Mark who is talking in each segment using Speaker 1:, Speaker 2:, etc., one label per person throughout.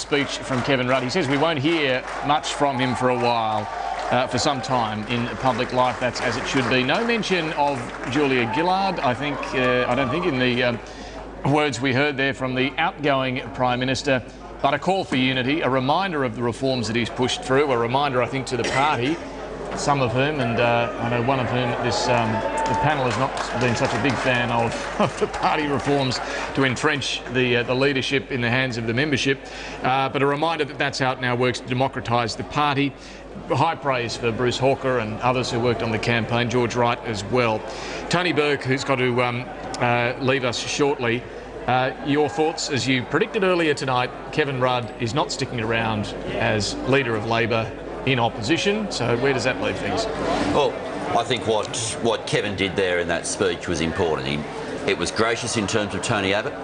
Speaker 1: speech from Kevin Rudd. He says we won't hear much from him for a while, for some time in public life. That's as it should be. No mention of Julia Gillard. I don't think in the words we heard there from the outgoing Prime Minister, but a call for unity, a reminder of the reforms that he's pushed through, a reminder, I think, to the party, some of whom, and I know one of whom the panel has not been such a big fan of the party reforms to entrench the leadership in the hands of the membership, but a reminder that that's how it now works to democratise the party. High praise for Bruce Hawker and others who worked on the campaign, George Wright as well. Tony Burke, who's got to leave us shortly, your thoughts? As you predicted earlier tonight, Kevin Rudd is not sticking around as leader of Labor in opposition, so where does that leave things?
Speaker 2: Well, I think what Kevin did there in that speech was important. It was gracious in terms of Tony Abbott.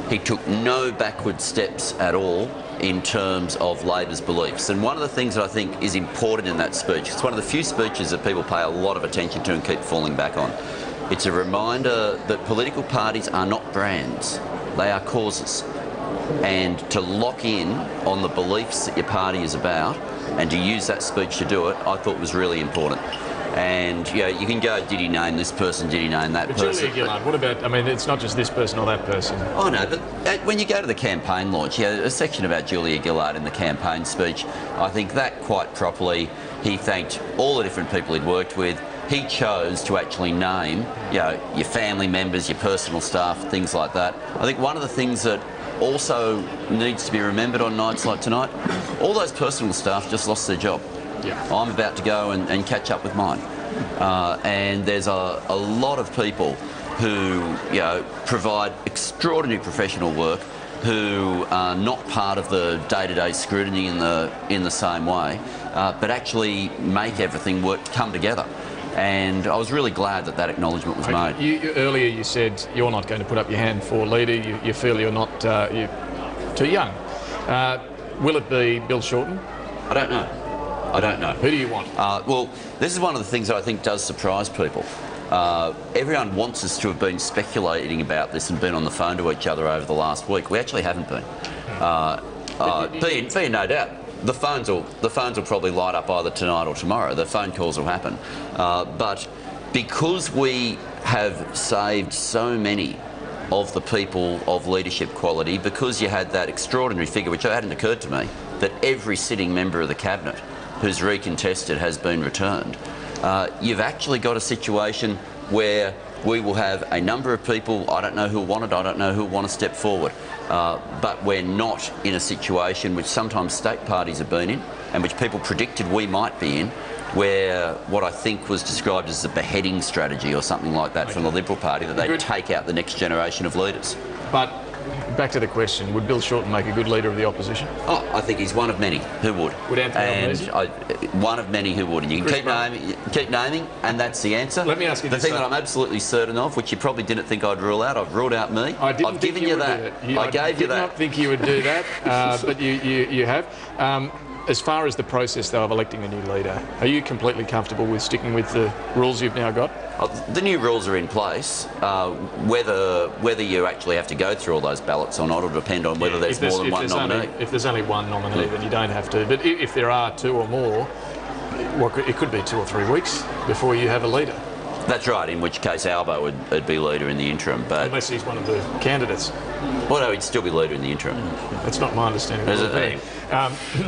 Speaker 2: He took no backward steps at all in terms of Labor's beliefs. And one of the things that I think is important in that speech, it's one of the few speeches that people pay a lot of attention to and keep falling back on. It's a reminder that political parties are not brands, they are causes. And to lock in on the beliefs that your party is about and to use that speech to do it, I thought was really important. And, you know, you can go, did he name this person, did he name that person?
Speaker 1: Julia Gillard, what about, I mean, it's not just this person or that person.
Speaker 2: Oh, no, but when you go to the campaign launch, a section about Julia Gillard in the campaign speech, I think that quite properly, he thanked all the different people he'd worked with. He chose to actually name, you know, your family members, your personal staff, things like that. I think one of the things that also needs to be remembered on nights like tonight, all those personal staff just lost their job.
Speaker 1: Yeah.
Speaker 2: I'm about to go and catch up with mine. And there's a lot of people who, you know, provide extraordinary professional work who are not part of the day-to-day scrutiny in the same way, but actually make everything come together. And I was really glad that acknowledgement was made.
Speaker 1: Earlier you said you're not going to put up your hand for leader. You feel you're not you're too young. Will it be Bill Shorten?
Speaker 2: I don't know. I don't know.
Speaker 1: Who do you want?
Speaker 2: Well, this is one of the things that I think does surprise people. Everyone wants us to have been speculating about this and been on the phone to each other over the last week. We actually haven't been. Be no doubt. The phones will probably light up either tonight or tomorrow. The phone calls will happen. But because we have saved so many of the people of leadership quality, because you had that extraordinary figure, which hadn't occurred to me, that every sitting member of the Cabinet who's recontested has been returned, you've actually got a situation where we will have a number of people, I don't know who want it, I don't know who want to step forward, but we're not in a situation which sometimes state parties have been in and which people predicted we might be in, where what I think was described as a beheading strategy or something like that from the Liberal Party, that they'd take out the next generation of leaders.
Speaker 1: But back to the question, would Bill Shorten make a good leader of the opposition?
Speaker 2: Oh, I think he's one of many who would.
Speaker 1: Would Anthony Albanese?
Speaker 2: One of many who would. And you can keep naming, and that's the answer.
Speaker 1: Let me ask you
Speaker 2: the thing that I'm absolutely certain of, which you probably didn't think I'd rule out, I've ruled out me.
Speaker 1: I've given you that.
Speaker 2: I gave you that.
Speaker 1: I did not think you would do that, but you have. As far as the process, though, of electing a new leader, are you completely comfortable with sticking with the rules you've now got?
Speaker 2: The new rules are in place. Whether you actually have to go through all those ballots or not will depend on whether there's more than one nominee.
Speaker 1: If there's only one nominee, then you don't have to. But if there are two or more, it could be 2 or 3 weeks before you have a leader.
Speaker 2: That's right, in which case Albo would be leader in the interim. But
Speaker 1: unless he's one of the candidates.
Speaker 2: Well, no, he'd still be leader in the interim.
Speaker 1: That's not my understanding.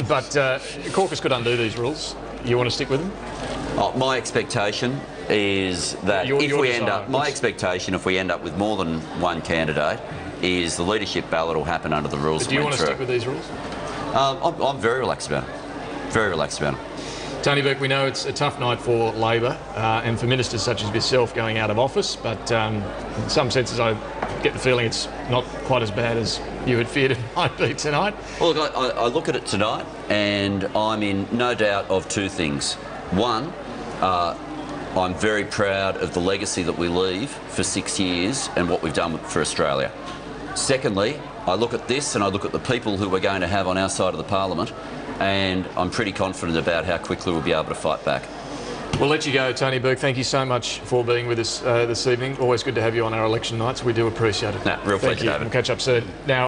Speaker 1: But caucus could undo these rules. You want to stick with them?
Speaker 2: My expectation is that if we end up with more than one candidate, is the leadership ballot will happen under the rules.
Speaker 1: But do you want to stick with these rules?
Speaker 2: I'm very relaxed about it. Very relaxed about it.
Speaker 1: Tony Burke, we know it's a tough night for Labor and for ministers such as yourself going out of office, but in some senses I get the feeling it's not quite as bad as you had feared it might be tonight.
Speaker 2: Well, look, I look at it tonight and I'm in no doubt of two things. One, I'm very proud of the legacy that we leave for 6 years and what we've done for Australia. Secondly, I look at this and I look at the people who we're going to have on our side of the Parliament, and I'm pretty confident about how quickly we'll be able to fight back.
Speaker 1: We'll let you go, Tony Burke. Thank you so much for being with us this evening. Always good to have you on our election nights. We do appreciate it.
Speaker 2: Real pleasure, David.
Speaker 1: We'll catch up soon. Now,